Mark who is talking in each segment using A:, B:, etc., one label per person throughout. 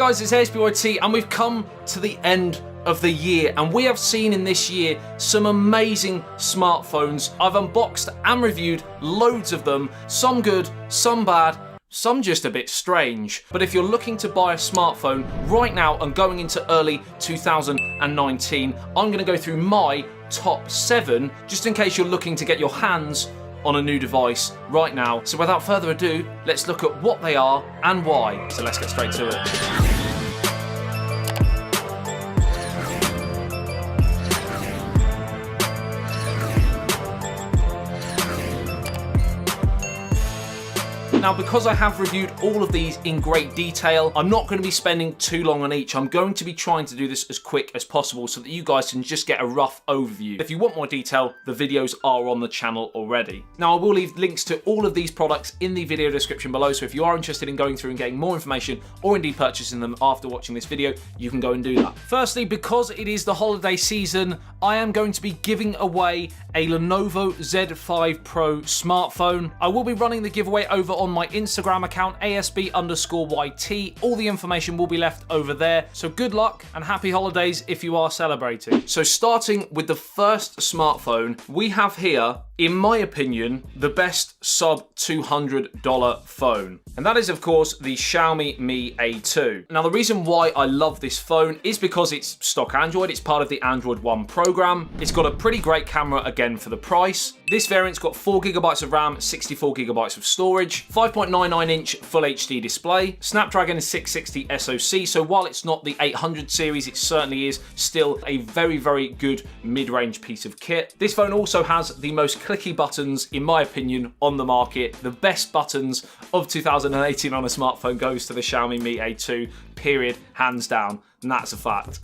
A: guys, it's ASBYT and we've come to the end of the year, and we have seen in this year some amazing smartphones. I've unboxed and reviewed loads of them, some good, some bad, some just a bit strange. But if you're looking to buy a smartphone right now and going into early 2019, I'm going to go through my top 7 just in case you're looking to get your hands on a new device right now. So without further ado, let's look at what they are and why. So let's get straight to it. Now, because I have reviewed all of these in great detail, I'm not going to be spending too long on each. I'm going to be trying to do this as quick as possible so that you guys can just get a rough overview. If you want more detail, the videos are on the channel already. Now, I will leave links to all of these products in the video description below, so if you are interested in going through and getting more information or indeed purchasing them after watching this video, you can go and do that. Firstly, because it is the holiday season, I am going to be giving away a Lenovo Z5 Pro smartphone. I will be running the giveaway over on my Instagram account, ASB_YT. All the information will be left over there. So good luck and happy holidays if you are celebrating. So starting with the first smartphone, we have here, in my opinion, the best sub $200 phone. And that is, of course, the Xiaomi Mi A2. Now, the reason why I love this phone is because it's stock Android. It's part of the Android One program. It's got a pretty great camera, again, for the price. This variant's got 4GB of RAM, 64GB of storage, 5.99-inch Full HD display, Snapdragon 660 SoC, so while it's not the 800 series, it certainly is still a very, very good mid-range piece of kit. This phone also has the most clicky buttons, in my opinion, on the market. The best buttons of 2018 on a smartphone goes to the Xiaomi Mi A2, period, hands down, and that's a fact.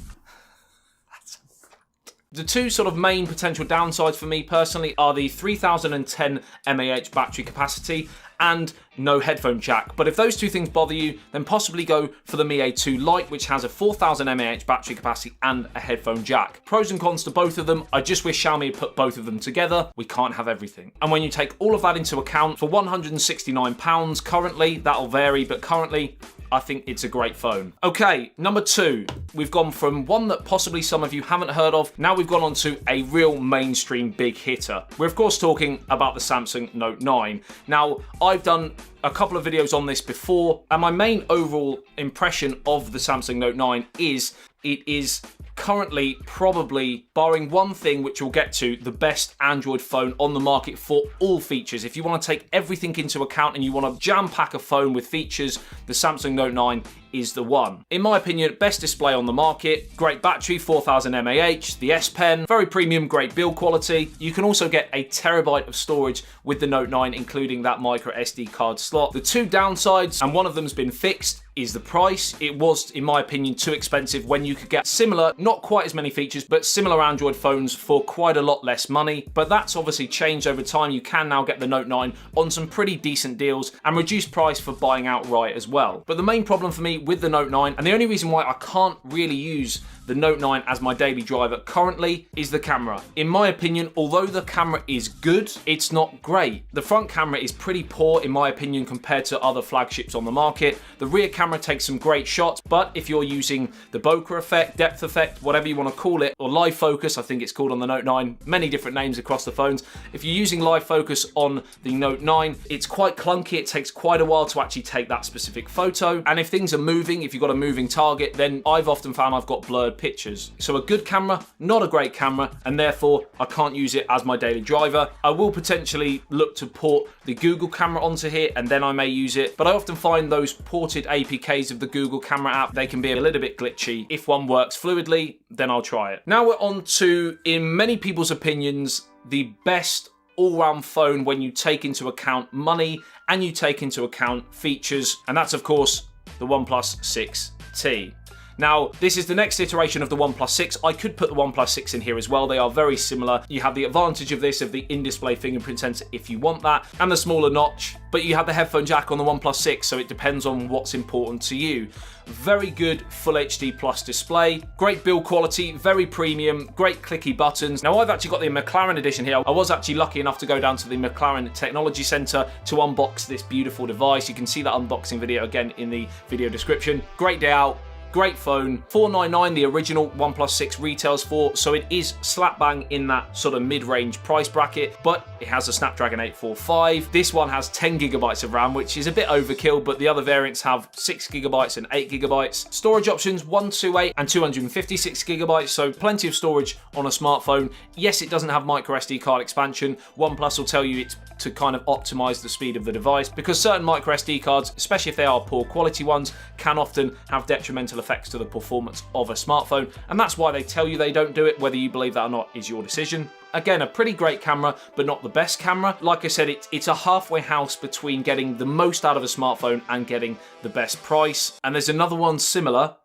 A: The two sort of main potential downsides for me personally are the 3010 mAh battery capacity and no headphone jack. But if those two things bother you, then possibly go for the Mi A2 Lite, which has a 4000 mAh battery capacity and a headphone jack. Pros and cons to both of them. I just wish Xiaomi had put both of them together. We can't have everything. And when you take all of that into account, for £169 currently, that'll vary, but currently, I think it's a great phone. Okay, number 2. We've gone from one that possibly some of you haven't heard of. Now we've gone on to a real mainstream big hitter. We're of course talking about the Samsung Note 9. Now, I've done a couple of videos on this before, and my main overall impression of the Samsung Note 9 is it is currently probably, barring one thing which we'll get to, the best Android phone on the market for all features. If you want to take everything into account and you want to jam-pack a phone with features, the Samsung Note 9 is the one. In my opinion, best display on the market, great battery, 4000 mAh, the S Pen, very premium, great build quality. You can also get a terabyte of storage with the Note 9, including that micro SD card slot. The two downsides, and one of them's been fixed, is the price. It was, in my opinion, too expensive when you could get similar, not quite as many features, but similar Android phones for quite a lot less money. But that's obviously changed over time. You can now get the Note 9 on some pretty decent deals and reduced price for buying outright as well. But the main problem for me with the Note 9, and the only reason why I can't really use the Note 9 as my daily driver currently, is the camera. In my opinion, although the camera is good, it's not great. The front camera is pretty poor, in my opinion, compared to other flagships on the market. The rear camera takes some great shots, but if you're using the bokeh effect, depth effect, whatever you want to call it, or live focus, I think it's called on the Note 9, many different names across the phones. If you're using live focus on the Note 9, it's quite clunky. It takes quite a while to actually take that specific photo. And if things are moving, if you've got a moving target, then I've often found I've got blurred pictures. So a good camera, not a great camera, and therefore I can't use it as my daily driver. I will potentially look to port the Google camera onto here, and then I may use it. But I often find those ported APKs of the Google camera app, they can be a little bit glitchy. If one works fluidly, then I'll try it. Now we're on to, in many people's opinions, the best all-round phone when you take into account money and you take into account features, and that's of course the OnePlus 6T. Now, this is the next iteration of the OnePlus 6. I could put the OnePlus 6 in here as well. They are very similar. You have the advantage of this, of the in-display fingerprint sensor if you want that, and the smaller notch, but you have the headphone jack on the OnePlus 6, so it depends on what's important to you. Very good Full HD Plus display, great build quality, very premium, great clicky buttons. Now, I've actually got the McLaren edition here. I was actually lucky enough to go down to the McLaren Technology Center to unbox this beautiful device. You can see that unboxing video again in the video description. Great day out, Great phone, $499 the original OnePlus 6 retails for, so it is slap bang in that sort of mid-range price bracket, but it has a Snapdragon 845. This one has 10 gigabytes of RAM, which is a bit overkill, but the other variants have 6 gigabytes and 8 gigabytes. Storage options, 128 and 256 gigabytes, so plenty of storage on a smartphone. Yes, it doesn't have micro SD card expansion. OnePlus will tell you it's to kind of optimize the speed of the device, because certain micro SD cards, especially if they are poor quality ones, can often have detrimental effects to the performance of a smartphone, and that's why they tell you they don't do it. Whether you believe that or not is your decision. Again, a pretty great camera, but not the best camera. Like I said, it's a halfway house between getting the most out of a smartphone and getting the best price. And there's another one similar,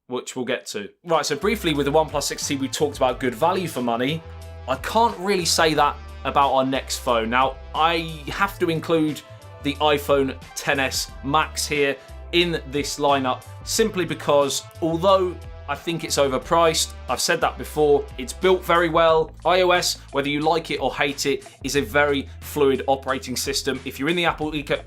A: which we'll get to. Right, so briefly with the OnePlus 6T, we talked about good value for money. I can't really say that about our next phone. Now, I have to include the iPhone XS Max here in this lineup, simply because although I think it's overpriced, I've said that before, it's built very well. iOS, whether you like it or hate it, is a very fluid operating system. If you're in the Apple ecosystem,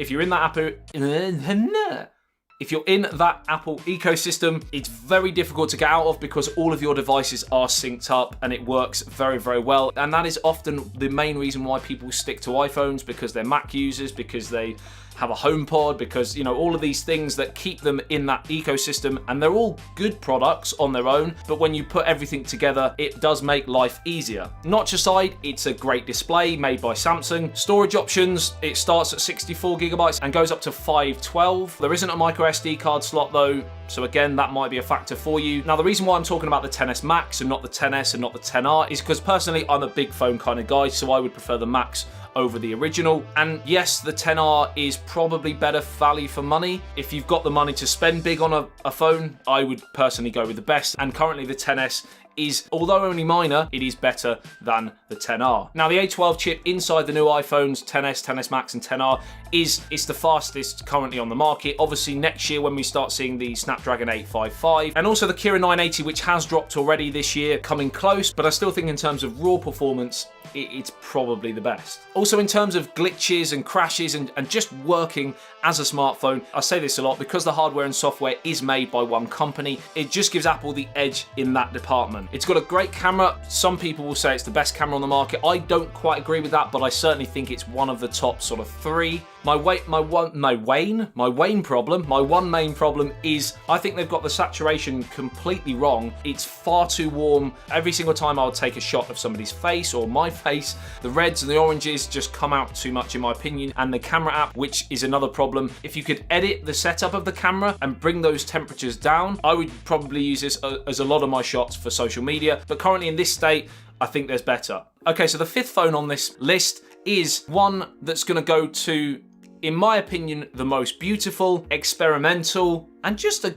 A: it's very difficult to get out of, because all of your devices are synced up and it works very, very well. And that is often the main reason why people stick to iPhones, because they're Mac users, because they have a HomePod, because, you know, all of these things that keep them in that ecosystem, and they're all good products on their own, but when you put everything together, it does make life easier. Notch aside, it's a great display made by Samsung. Storage options, it starts at 64 gigabytes and goes up to 512. There isn't a micro SD card slot though, so again, that might be a factor for you. Now, the reason why I'm talking about the XS Max and not the XS and not the XR is because personally, I'm a big phone kind of guy, so I would prefer the Max over the original. And yes, the XR is probably better value for money. If you've got the money to spend big on a phone, I would personally go with the best. And currently the XS is, although only minor, it is better than the XR. Now, the A12 chip inside the new iPhones, XS, XS Max and XR, is the fastest currently on the market. Obviously, next year when we start seeing the Snapdragon 855, and also the Kirin 980, which has dropped already this year, coming close, but I still think in terms of raw performance, it's probably the best. Also, in terms of glitches and crashes and just working as a smartphone, I say this a lot, because the hardware and software is made by one company, it just gives Apple the edge in that department. It's got a great camera. Some people will say it's the best camera on the market. I don't quite agree with that, but I certainly think it's one of the top sort of three. My one main problem is I think they've got the saturation completely wrong. It's far too warm. Every single time I would take a shot of somebody's face or my face, the reds and the oranges just come out too much in my opinion. And the camera app, which is another problem. If you could edit the setup of the camera and bring those temperatures down, I would probably use this as a lot of my shots for social media. But currently in this state, I think there's better. Okay, so the fifth phone on this list is one that's going to go to, in my opinion, the most beautiful, experimental, and just a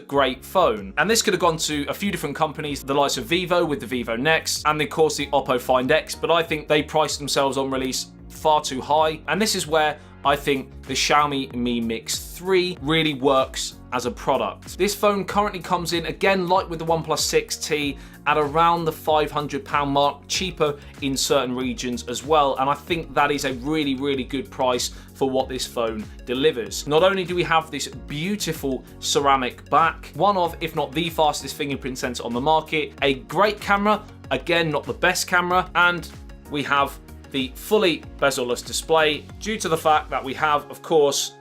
A: great phone. And this could have gone to a few different companies, the likes of Vivo with the Vivo Nex, and of course the Oppo Find X, but I think they priced themselves on release far too high. And this is where I think the Xiaomi Mi Mix 3 really works as a product. This phone currently comes in, again, like with the OnePlus 6T, at around the £500 mark, cheaper in certain regions as well. And I think that is a really, really good price for what this phone delivers. Not only do we have this beautiful ceramic back, one of, if not the fastest fingerprint sensor on the market, a great camera, again, not the best camera, and we have the fully bezel-less display due to the fact that we have, of course,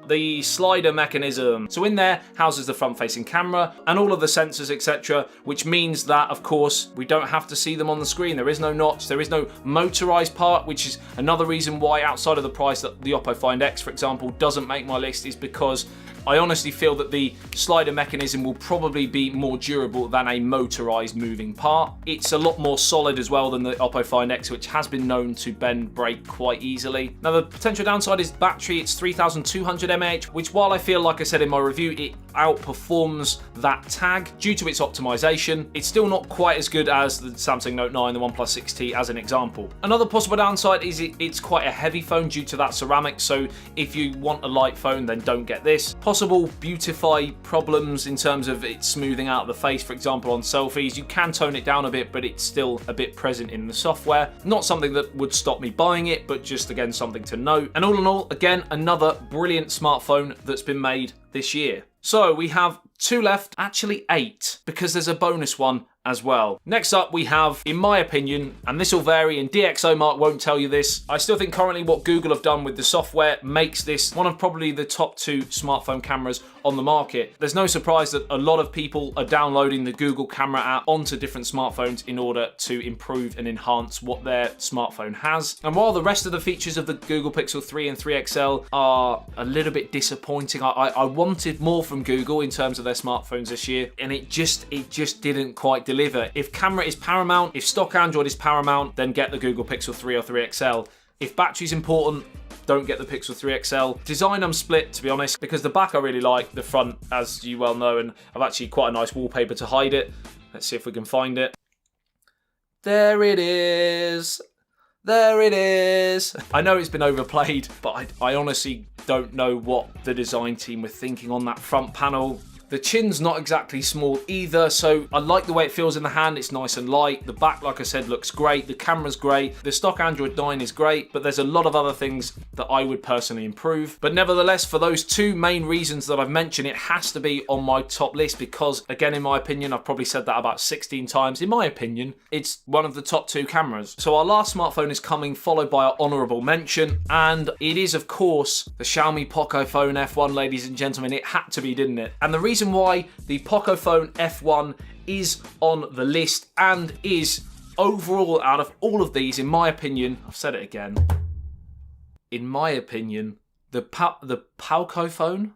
A: the slider mechanism. So in there houses the front-facing camera and all of the sensors, etc., which means that, of course, we don't have to see them on the screen. There is no notch, there is no motorized part, which is another reason why, outside of the price, that the Oppo Find X, for example, doesn't make my list, is because I honestly feel that the slider mechanism will probably be more durable than a motorized moving part. It's a lot more solid as well than the Oppo Find X, which has been known to bend break quite easily. Now, the potential downside is battery. It's 3200 mAh, which, while I feel, like I said in my review, it outperforms that tag due to its optimization, it's still not quite as good as the Samsung Note 9, the OnePlus 6T, as an example. Another possible downside is it's quite a heavy phone due to that ceramic, so if you want a light phone, then don't get this. possible beautify problems in terms of it smoothing out the face, for example, on selfies. You can tone it down a bit, but it's still a bit present in the software. Not something that would stop me buying it, but just, again, something to note. And all in all, again, another brilliant smartphone that's been made this year. So we have 2 left, actually 8, because there's a bonus one as well. Next up, we have, in my opinion, and this will vary, and DxOMark won't tell you this, I still think currently what Google have done with the software makes this one of probably the top 2 smartphone cameras on the market. There's no surprise that a lot of people are downloading the Google Camera app onto different smartphones in order to improve and enhance what their smartphone has. And while the rest of the features of the Google Pixel 3 and 3 XL are a little bit disappointing, I wanted more from Google in terms of their smartphones this year, and it just didn't quite deliver. If camera is paramount, if stock Android is paramount, then get the Google Pixel 3 or 3 XL. If battery's important, don't get the Pixel 3 XL. Design, I'm split, to be honest, because the back I really like, the front, as you well know, and I've actually quite a nice wallpaper to hide it. Let's see if we can find it. There it is. There it is. I know it's been overplayed, but I honestly don't know what the design team were thinking on that front panel. The chin's not exactly small either, so I like the way it feels in the hand. It's nice and light. The back, like I said, looks great. The camera's great. The stock Android 9 is great, but there's a lot of other things that I would personally improve. But nevertheless, for those 2 main reasons that I've mentioned, it has to be on my top list because, again, in my opinion, I've probably said that about 16 times. In my opinion, it's one of the top 2 cameras. So our last smartphone is coming, followed by our honourable mention, and it is, of course, the Xiaomi Pocophone F1, ladies and gentlemen. It had to be, didn't it? And the reason why the Pocophone F1 is on the list and is overall, out of all of these, in my opinion, I've said it again, in my opinion, the Pocophone,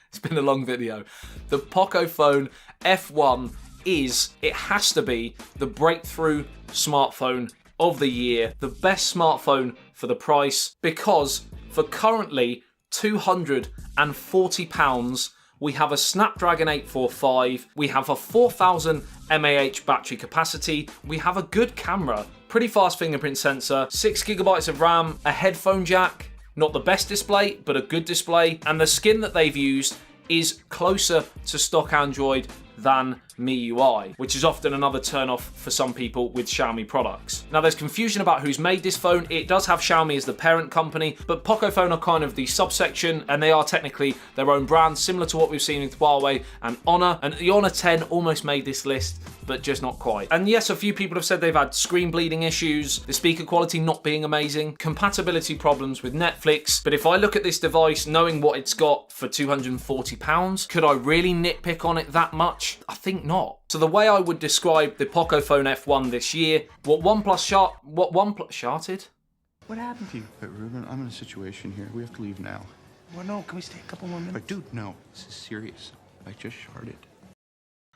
A: it's been a long video, the Pocophone F1 it has to be the breakthrough smartphone of the year, the best smartphone for the price, because for currently £240, we have a Snapdragon 845, we have a 4000 mAh battery capacity, we have a good camera, pretty fast fingerprint sensor, 6GB of RAM, a headphone jack, not the best display, but a good display, and the skin that they've used is closer to stock Android than MIUI, which is often another turn-off for some people with Xiaomi products. Now, there's confusion about who's made this phone. It does have Xiaomi as the parent company, but Pocophone are kind of the subsection, and they are technically their own brand, similar to what we've seen with Huawei and Honor. And the Honor 10 almost made this list, but just not quite. And yes, a few people have said they've had screen bleeding issues, the speaker quality not being amazing, compatibility problems with Netflix. But if I look at this device, knowing what it's got for £240, could I really nitpick on it that much? I think not. So the way I would describe the Pocophone F1 this year, what OnePlus sharted?
B: What happened to you?
C: But Ruben, I'm in a situation here. We have to leave now.
B: Well, no, can we stay a couple more minutes?
C: But dude, no. This is serious. I just sharded.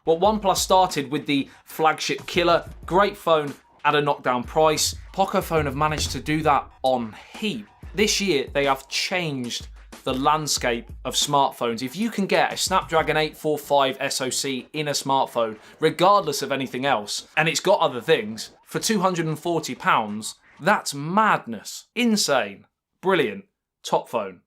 A: Well, OnePlus started with the flagship killer, great phone at a knockdown price. Pocophone have managed to do that on heat. This year, they have changed the landscape of smartphones. If you can get a Snapdragon 845 SoC in a smartphone, regardless of anything else, and it's got other things, for £240, that's madness. Insane. Brilliant. Top phone.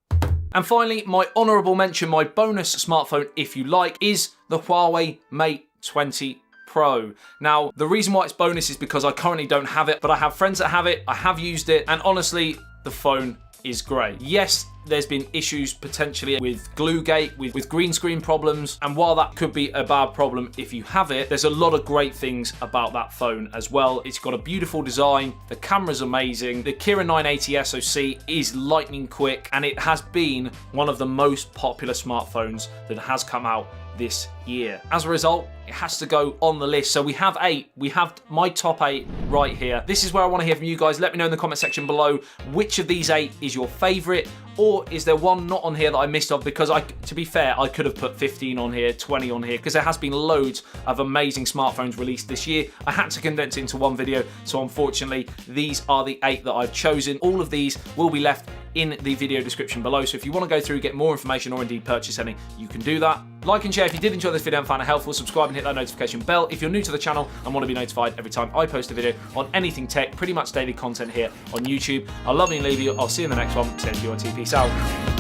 A: And finally, my honourable mention, my bonus smartphone, if you like, is the Huawei Mate 20 Pro. Now, the reason why it's bonus is because I currently don't have it, but I have friends that have it, I have used it, and honestly, the phone is great. Yes, there's been issues potentially with Gluegate, with green screen problems, and while that could be a bad problem if you have it, there's a lot of great things about that phone as well. It's got a beautiful design, the camera's amazing, the Kirin 980 SoC is lightning quick, and it has been one of the most popular smartphones that has come out this year. As a result, it has to go on the list. So we have 8. We have my top 8 right here. This is where I want to hear from you guys. Let me know in the comment section below which of these 8 is your favorite, or is there one not on here that I missed off? Because to be fair, I could have put 15 on here, 20 on here, because there has been loads of amazing smartphones released this year. I had to condense it into one video, so unfortunately, these are the 8 that I've chosen. All of these will be left in the video description below, so if you want to go through, get more information, or indeed purchase any, you can do that. Like and share if you did enjoy this video and found it helpful. Subscribe and hit that notification bell if you're new to the channel and want to be notified every time I post a video on anything tech, pretty much daily content here on YouTube. I love you and leave you. I'll see you in the next one. Send you on TP. Peace out.